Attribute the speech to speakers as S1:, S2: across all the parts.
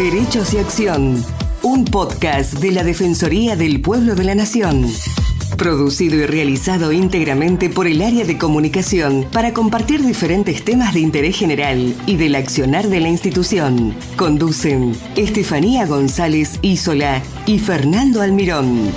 S1: Derechos y Acción, un podcast de la Defensoría del Pueblo de la Nación. Producido y realizado íntegramente por el área de comunicación para compartir diferentes temas de interés general y del accionar de la institución. Conducen Estefanía González Isola y Fernando Almirón.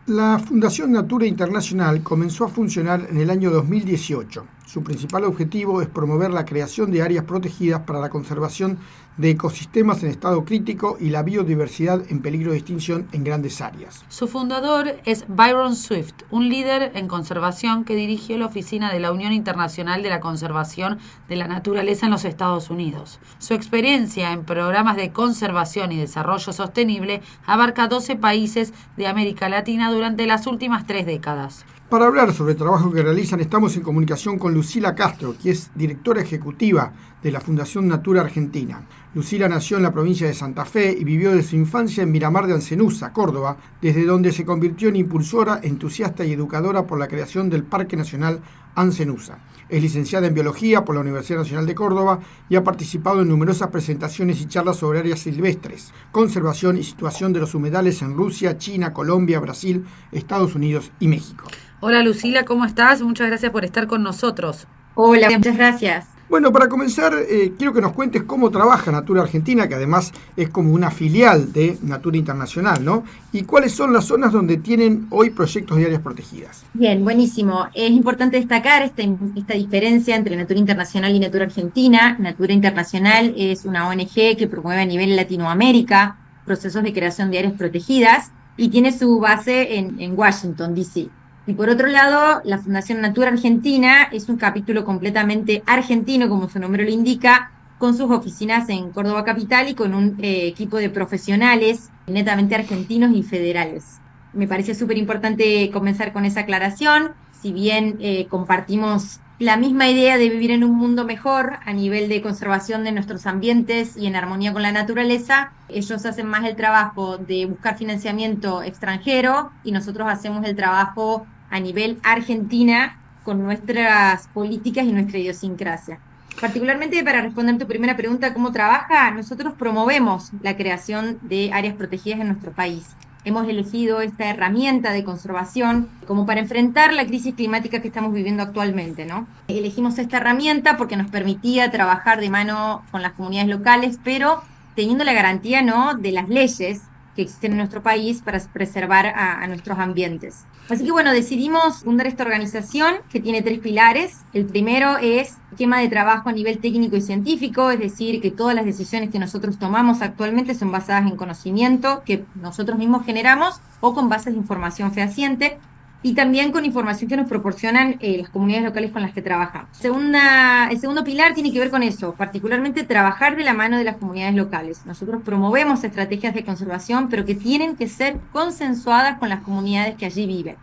S2: La Fundación Natura Internacional comenzó a funcionar en el año 2018. Su principal objetivo es promover la creación de áreas protegidas para la conservación de ecosistemas en estado crítico y la biodiversidad en peligro de extinción en grandes áreas.
S3: Su fundador es Byron Swift, un líder en conservación que dirigió la oficina de la Unión Internacional de la Conservación de la Naturaleza en los Estados Unidos. Su experiencia en programas de conservación y desarrollo sostenible abarca 12 países de América Latina durante las últimas 3 décadas.
S2: Para hablar sobre el trabajo que realizan, estamos en comunicación con Lucila Castro, que es directora ejecutiva de la Fundación Natura Argentina. Lucila nació en la provincia de Santa Fe y vivió desde su infancia en Miramar de Ancenusa, Córdoba, desde donde se convirtió en impulsora, entusiasta y educadora por la creación del Parque Nacional Ancenusa. Es licenciada en Biología por la Universidad Nacional de Córdoba y ha participado en numerosas presentaciones y charlas sobre áreas silvestres, conservación y situación de los humedales en Rusia, China, Colombia, Brasil, Estados Unidos y México.
S3: Hola Lucila, ¿cómo estás? Muchas gracias por estar con nosotros.
S4: Hola, muchas gracias.
S2: Bueno, para comenzar, quiero que nos cuentes cómo trabaja Natura Argentina, que además es como una filial de Natura Internacional, ¿no? Y cuáles son las zonas donde tienen hoy proyectos de áreas protegidas.
S4: Bien, buenísimo. Es importante destacar esta diferencia entre Natura Internacional y Natura Argentina. Natura Internacional es una ONG que promueve a nivel Latinoamérica procesos de creación de áreas protegidas y tiene su base en Washington, D.C. Y por otro lado, la Fundación Natura Argentina es un capítulo completamente argentino, como su nombre lo indica, con sus oficinas en Córdoba Capital y con un equipo de profesionales netamente argentinos y federales. Me parece súper importante comenzar con esa aclaración. Si bien compartimos la misma idea de vivir en un mundo mejor a nivel de conservación de nuestros ambientes y en armonía con la naturaleza, ellos hacen más el trabajo de buscar financiamiento extranjero y nosotros hacemos el trabajo a nivel Argentina con nuestras políticas y nuestra idiosincrasia. Particularmente para responder tu primera pregunta, ¿cómo trabaja? Nosotros promovemos la creación de áreas protegidas en nuestro país. Hemos elegido esta herramienta de conservación como para enfrentar la crisis climática que estamos viviendo actualmente, ¿no? Elegimos esta herramienta porque nos permitía trabajar de mano con las comunidades locales, pero teniendo la garantía, ¿no?, de las leyes que existen en nuestro país para preservar a nuestros ambientes. Así que bueno, decidimos fundar esta organización que tiene 3 pilares. El primero es esquema de trabajo a nivel técnico y científico, es decir, que todas las decisiones que nosotros tomamos actualmente son basadas en conocimiento que nosotros mismos generamos o con bases de información fehaciente y también con información que nos proporcionan las comunidades locales con las que trabajamos. El segundo pilar tiene que ver con eso, particularmente trabajar de la mano de las comunidades locales. Nosotros promovemos estrategias de conservación, pero que tienen que ser consensuadas con las comunidades que allí viven.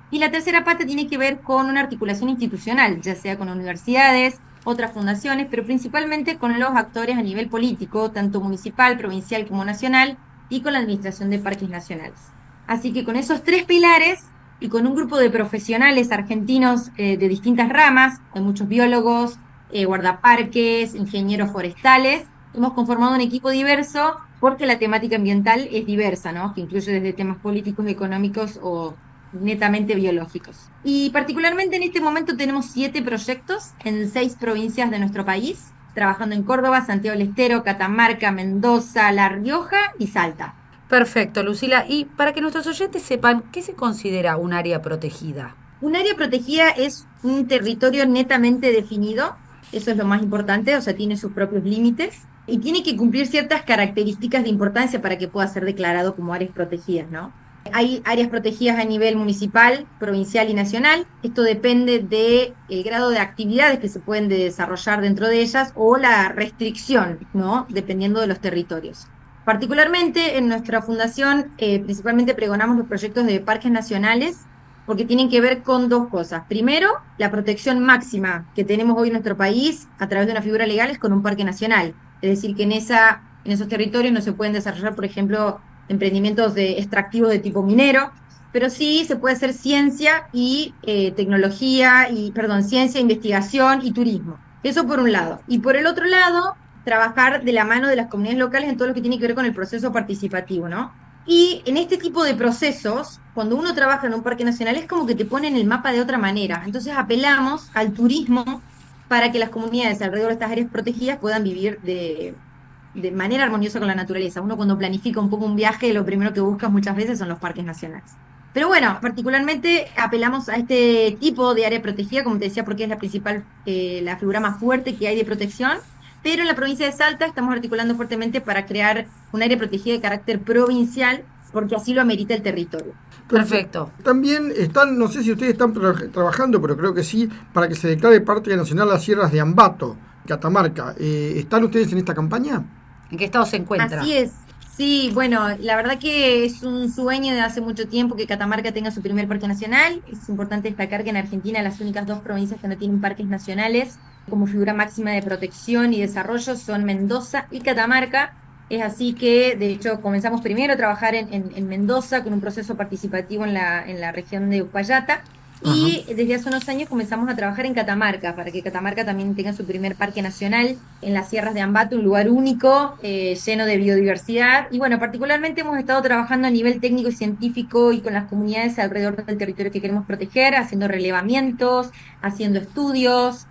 S4: Y la tercera pata tiene que ver con una articulación institucional, ya sea con universidades, otras fundaciones, pero principalmente con los actores a nivel político, tanto municipal, provincial como nacional, y con la administración de parques nacionales. Así que con esos 3 pilares y con un grupo de profesionales argentinos de distintas ramas, hay muchos biólogos, guardaparques, ingenieros forestales, hemos conformado un equipo diverso porque la temática ambiental es diversa, ¿no?, que incluye desde temas políticos, económicos o netamente biológicos. Y particularmente en este momento tenemos 7 proyectos en 6 provincias de nuestro país, trabajando en Córdoba, Santiago del Estero, Catamarca, Mendoza, La Rioja y Salta.
S3: Perfecto, Lucila. Y para que nuestros oyentes sepan, ¿qué se considera un área protegida?
S4: Un área protegida es un territorio netamente definido, eso es lo más importante, o sea, tiene sus propios límites y tiene que cumplir ciertas características de importancia para que pueda ser declarado como áreas protegidas, ¿no? Hay áreas protegidas a nivel municipal, provincial y nacional. Esto depende del grado de actividades que se pueden desarrollar dentro de ellas o la restricción, ¿no?, dependiendo de los territorios. Particularmente en nuestra fundación, principalmente pregonamos los proyectos de parques nacionales porque tienen que ver con 2 cosas. Primero, la protección máxima que tenemos hoy en nuestro país a través de una figura legal es con un parque nacional. Es decir, que en esos territorios no se pueden desarrollar, por ejemplo, emprendimientos extractivos de tipo minero, pero sí se puede hacer ciencia y ciencia, investigación y turismo. Eso por un lado. Y por el otro lado, trabajar de la mano de las comunidades locales en todo lo que tiene que ver con el proceso participativo, ¿no? Y en este tipo de procesos, cuando uno trabaja en un parque nacional, es como que te ponen el mapa de otra manera. Entonces apelamos al turismo para que las comunidades alrededor de estas áreas protegidas puedan vivir de manera armoniosa con la naturaleza. Uno cuando planifica un poco un viaje, lo primero que busca muchas veces son los parques nacionales. Pero bueno, particularmente apelamos a este tipo de área protegida, como te decía, porque es la principal, la figura más fuerte que hay de protección. Pero en la provincia de Salta estamos articulando fuertemente para crear un área protegida de carácter provincial, porque así lo amerita el territorio.
S3: Perfecto.
S2: También están, no sé si ustedes están trabajando, pero creo que sí, para que se declare Parque Nacional las Sierras de Ambato, Catamarca. ¿Están ustedes en esta campaña?
S3: ¿En qué estado se encuentra?
S4: Así es. Sí, bueno, la verdad que es un sueño de hace mucho tiempo que Catamarca tenga su primer parque nacional. Es importante destacar que en Argentina las únicas 2 provincias que no tienen parques nacionales como figura máxima de protección y desarrollo son Mendoza y Catamarca. Es así que, de hecho, comenzamos primero a trabajar en Mendoza con un proceso participativo en la región de Uspallata. Y desde hace unos años comenzamos a trabajar en Catamarca, para que Catamarca también tenga su primer parque nacional en las Sierras de Ambato, un lugar único, lleno de biodiversidad. Y bueno, particularmente hemos estado trabajando a nivel técnico y científico y con las comunidades alrededor del territorio que queremos proteger, haciendo relevamientos, haciendo estudios,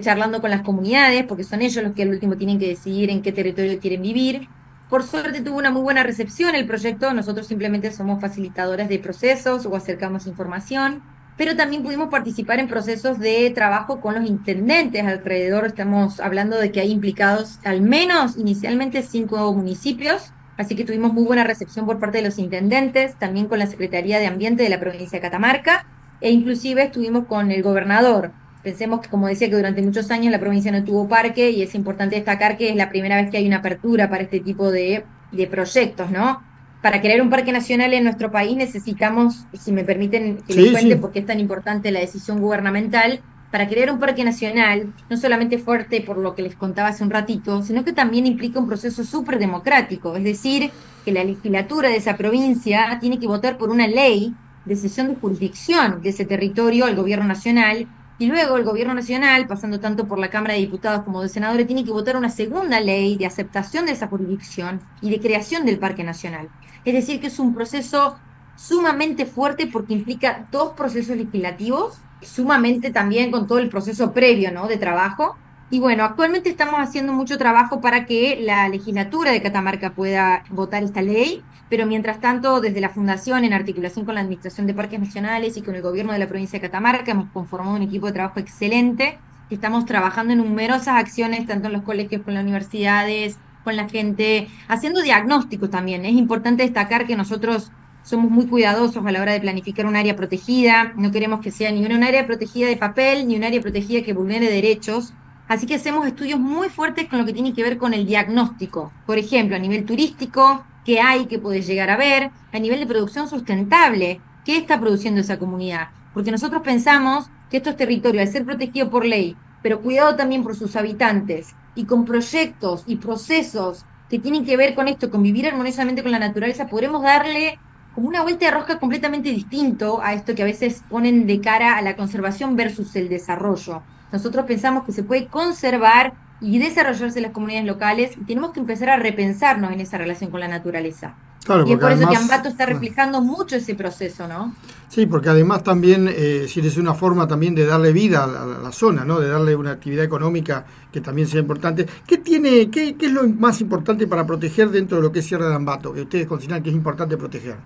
S4: charlando con las comunidades, porque son ellos los que al último tienen que decidir en qué territorio quieren vivir. Por suerte tuvo una muy buena recepción el proyecto, nosotros simplemente somos facilitadores de procesos o acercamos información, pero también pudimos participar en procesos de trabajo con los intendentes alrededor. Estamos hablando de que hay implicados al menos inicialmente 5 municipios, así que tuvimos muy buena recepción por parte de los intendentes, también con la Secretaría de Ambiente de la provincia de Catamarca, e inclusive estuvimos con el gobernador. Pensemos que, como decía, que durante muchos años la provincia no tuvo parque y es importante destacar que es la primera vez que hay una apertura para este tipo de proyectos, ¿no? Para crear un parque nacional en nuestro país necesitamos, si me permiten que les cuente por qué es tan importante la decisión gubernamental, para crear un parque nacional, no solamente fuerte por lo que les contaba hace un ratito, sino que también implica un proceso súper democrático, es decir, que la legislatura de esa provincia tiene que votar por una ley de cesión de jurisdicción de ese territorio al gobierno nacional, y luego el gobierno nacional, pasando tanto por la Cámara de Diputados como de Senadores, tiene que votar una segunda ley de aceptación de esa jurisdicción y de creación del Parque Nacional. Es decir, que es un proceso sumamente fuerte porque implica 2 procesos legislativos, sumamente también con todo el proceso previo, ¿no?, de trabajo. Y bueno, actualmente estamos haciendo mucho trabajo para que la legislatura de Catamarca pueda votar esta ley, pero mientras tanto, desde la Fundación, en articulación con la Administración de Parques Nacionales y con el gobierno de la provincia de Catamarca, hemos conformado un equipo de trabajo excelente. Estamos trabajando en numerosas acciones, tanto en los colegios, con las universidades, con la gente, haciendo diagnósticos también. Es importante destacar que nosotros somos muy cuidadosos a la hora de planificar un área protegida. No queremos que sea ni un área protegida de papel, ni un área protegida que vulnere derechos. Así que hacemos estudios muy fuertes con lo que tiene que ver con el diagnóstico. Por ejemplo, a nivel turístico, qué hay, qué puede llegar a ver, a nivel de producción sustentable, qué está produciendo esa comunidad. Porque nosotros pensamos que estos territorios, al ser protegidos por ley, pero cuidado también por sus habitantes, y con proyectos y procesos que tienen que ver con esto, con vivir armoniosamente con la naturaleza, podremos darle como una vuelta de rosca completamente distinto a esto que a veces ponen de cara a la conservación versus el desarrollo. Nosotros pensamos que se puede conservar y desarrollarse las comunidades locales y tenemos que empezar a repensarnos en esa relación con la naturaleza.
S2: Claro,
S4: y es por
S2: además,
S4: eso que Ambato está reflejando mucho ese proceso, ¿no?
S2: Sí, porque además también, si es una forma también de darle vida a la zona, ¿no?, de darle una actividad económica que también sea importante. ¿Qué es lo más importante para proteger dentro de lo que es Sierra de Ambato, que ustedes consideran que es importante proteger?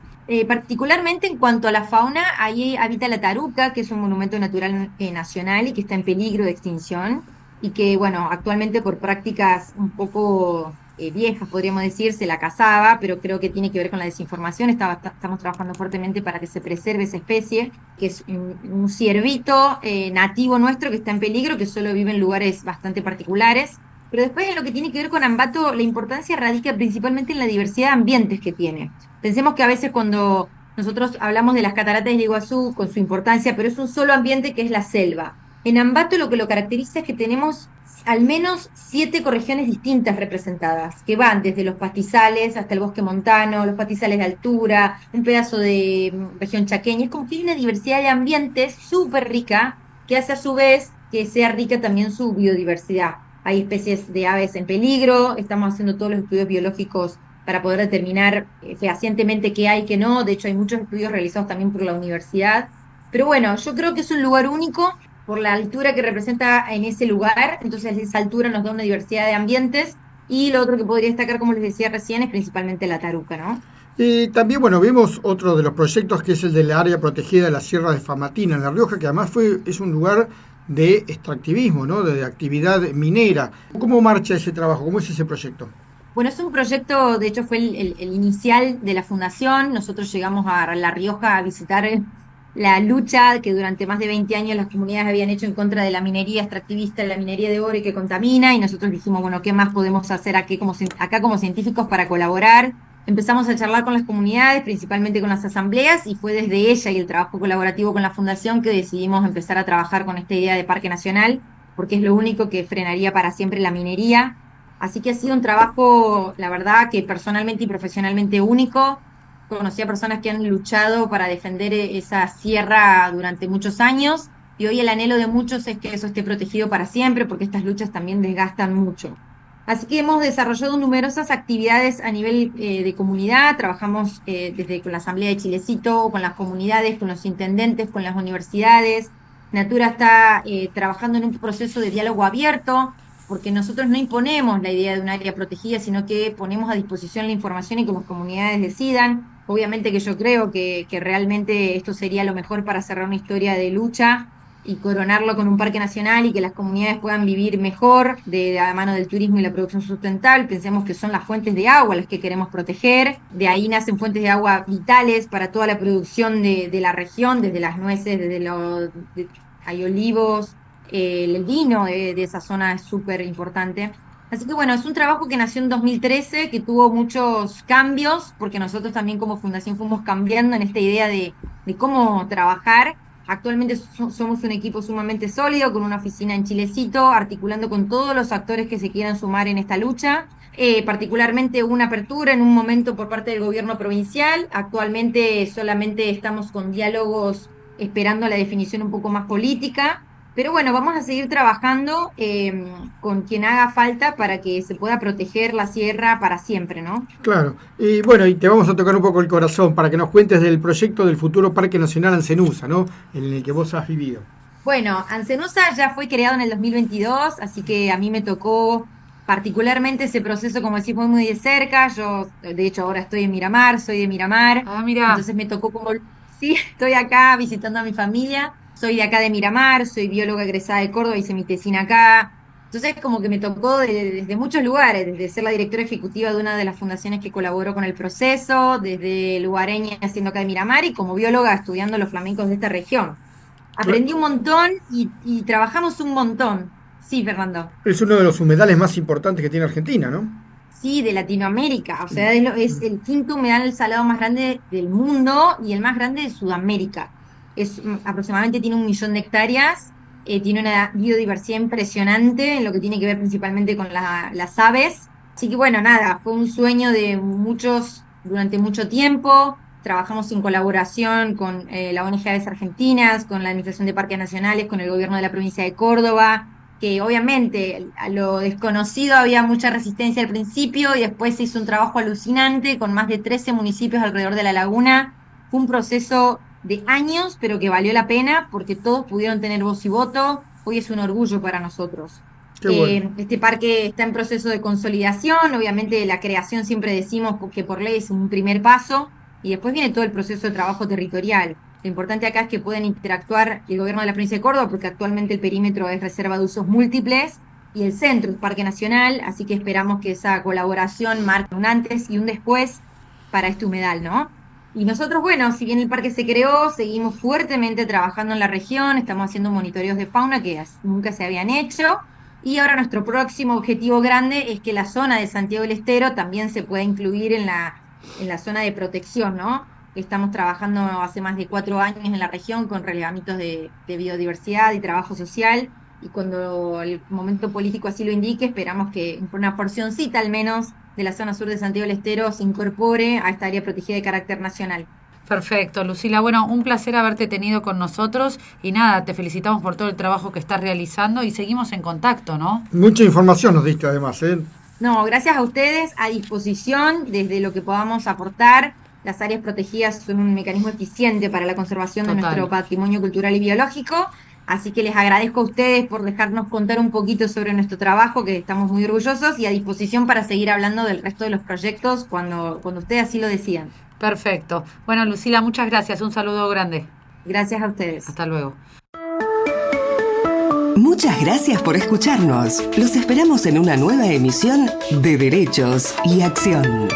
S4: Particularmente en cuanto a la fauna, ahí habita la taruca, que es un monumento natural nacional y que está en peligro de extinción, y que, bueno, actualmente por prácticas un poco viejas, podríamos decir, se la cazaba, pero creo que tiene que ver con la desinformación. Estamos trabajando fuertemente para que se preserve esa especie, que es un ciervito nativo nuestro que está en peligro, que solo vive en lugares bastante particulares. Pero después, en lo que tiene que ver con Ambato, la importancia radica principalmente en la diversidad de ambientes que tiene. Pensemos que a veces cuando nosotros hablamos de las cataratas del Iguazú, con su importancia, pero es un solo ambiente que es la selva. En Ambato lo que lo caracteriza es que tenemos al menos 7 ecorregiones distintas representadas, que van desde los pastizales hasta el bosque montano, los pastizales de altura, un pedazo de región chaqueña. Es como que hay una diversidad de ambientes súper rica, que hace a su vez que sea rica también su biodiversidad. Hay especies de aves en peligro, estamos haciendo todos los estudios biológicos para poder determinar fehacientemente qué hay, qué no. De hecho, hay muchos estudios realizados también por la universidad. Pero bueno, yo creo que es un lugar único por la altura que representa en ese lugar. Entonces, esa altura nos da una diversidad de ambientes. Y lo otro que podría destacar, como les decía recién, es principalmente la taruca, ¿no?
S2: Y también, bueno, vemos otro de los proyectos que es el de la área protegida de la Sierra de Famatina, en La Rioja, que además es un lugar de extractivismo, ¿no? De actividad minera. ¿Cómo marcha ese trabajo? ¿Cómo es ese proyecto?
S4: Bueno, es un proyecto, de hecho fue el inicial de la fundación. Nosotros llegamos a La Rioja a visitar la lucha que durante más de 20 años las comunidades habían hecho en contra de la minería extractivista, la minería de oro y que contamina, y nosotros dijimos, bueno, ¿qué más podemos hacer acá como científicos para colaborar? Empezamos a charlar con las comunidades, principalmente con las asambleas, y fue desde ella y el trabajo colaborativo con la fundación que decidimos empezar a trabajar con esta idea de parque nacional, porque es lo único que frenaría para siempre la minería. Así que ha sido un trabajo, la verdad, que personalmente y profesionalmente único. Conocí a personas que han luchado para defender esa sierra durante muchos años, y hoy el anhelo de muchos es que eso esté protegido para siempre, porque estas luchas también desgastan mucho. Así que hemos desarrollado numerosas actividades a nivel de comunidad. Trabajamos desde con la Asamblea de Chilecito, con las comunidades, con los intendentes, con las universidades. Natura está trabajando en un proceso de diálogo abierto, porque nosotros no imponemos la idea de un área protegida, sino que ponemos a disposición la información y que las comunidades decidan. Obviamente que yo creo que realmente esto sería lo mejor para cerrar una historia de lucha y coronarlo con un parque nacional y que las comunidades puedan vivir mejor de la mano del turismo y la producción sustentable. Pensemos que son las fuentes de agua las que queremos proteger. De ahí nacen fuentes de agua vitales para toda la producción de la región, desde las nueces, hay olivos, el vino de esa zona es súper importante. Así que bueno, es un trabajo que nació en 2013, que tuvo muchos cambios, porque nosotros también como fundación fuimos cambiando en esta idea de cómo trabajar. Actualmente somos un equipo sumamente sólido, con una oficina en Chilecito, articulando con todos los actores que se quieran sumar en esta lucha. Particularmente una apertura en un momento por parte del gobierno provincial. Actualmente solamente estamos con diálogos esperando la definición un poco más política. Pero bueno, vamos a seguir trabajando con quien haga falta para que se pueda proteger la sierra para siempre, ¿no?
S2: Claro. Y bueno, y te vamos a tocar un poco el corazón para que nos cuentes del proyecto del futuro Parque Nacional Ancenusa, ¿no? En el que vos has vivido.
S4: Bueno, Ancenusa ya fue creado en el 2022, así que a mí me tocó particularmente ese proceso, como decís, muy de cerca. Yo, de hecho, ahora estoy en Miramar, soy de Miramar,
S3: Ah, mira.
S4: entonces me tocó como, sí, estoy acá visitando a mi familia, soy de acá de Miramar, soy bióloga egresada de Córdoba, hice mi tesina acá. Entonces, como que me tocó desde muchos lugares, desde ser la directora ejecutiva de una de las fundaciones que colaboró con el proceso, desde lugareña haciendo acá de Miramar y como bióloga estudiando los flamencos de esta región. Aprendí un montón y trabajamos un montón. Sí, Fernando.
S2: Es uno de los humedales más importantes que tiene Argentina, ¿no?
S4: Sí, de Latinoamérica. O sea, es el quinto humedal salado más grande del mundo y el más grande de Sudamérica. Aproximadamente tiene 1 millón de hectáreas, tiene una biodiversidad impresionante en lo que tiene que ver principalmente con las aves. Así que bueno, nada, fue un sueño de muchos durante mucho tiempo. Trabajamos en colaboración con la ONG Aves Argentinas, con la Administración de Parques Nacionales, con el gobierno de la provincia de Córdoba, que obviamente a lo desconocido había mucha resistencia al principio y después se hizo un trabajo alucinante con más de 13 municipios alrededor de la laguna. Fue un proceso de años, pero que valió la pena porque todos pudieron tener voz y voto. Hoy es un orgullo para nosotros.
S2: Qué bueno.
S4: Este parque está en proceso de consolidación. Obviamente la creación siempre decimos que por ley es un primer paso y después viene todo el proceso de trabajo territorial. Lo importante acá es que pueden interactuar el gobierno de la provincia de Córdoba, porque actualmente el perímetro es reserva de usos múltiples y el centro es Parque Nacional, así que esperamos que esa colaboración marque un antes y un después para este humedal, ¿no? Y nosotros, bueno, si bien el parque se creó, seguimos fuertemente trabajando en la región, estamos haciendo monitoreos de fauna que nunca se habían hecho, y ahora nuestro próximo objetivo grande es que la zona de Santiago del Estero también se pueda incluir en la zona de protección, ¿no? Estamos trabajando hace más de 4 años en la región con relevamientos de biodiversidad y trabajo social, y cuando el momento político así lo indique, esperamos que una porcioncita al menos de la zona sur de Santiago del Estero se incorpore a esta área protegida de carácter nacional.
S3: Perfecto, Lucila. Bueno, un placer haberte tenido con nosotros y nada, te felicitamos por todo el trabajo que estás realizando y seguimos en contacto, ¿no?
S2: Mucha información nos diste además, ¿eh?
S4: No, gracias a ustedes, a disposición desde lo que podamos aportar. Las áreas protegidas son un mecanismo eficiente para la conservación de nuestro patrimonio cultural y biológico, así que les agradezco a ustedes por dejarnos contar un poquito sobre nuestro trabajo, que estamos muy orgullosos, y a disposición para seguir hablando del resto de los proyectos cuando ustedes así lo decidan.
S3: Perfecto. Bueno, Lucila, muchas gracias. Un saludo grande.
S4: Gracias a ustedes.
S3: Hasta luego.
S1: Muchas gracias por escucharnos. Los esperamos en una nueva emisión de Derechos y Acción.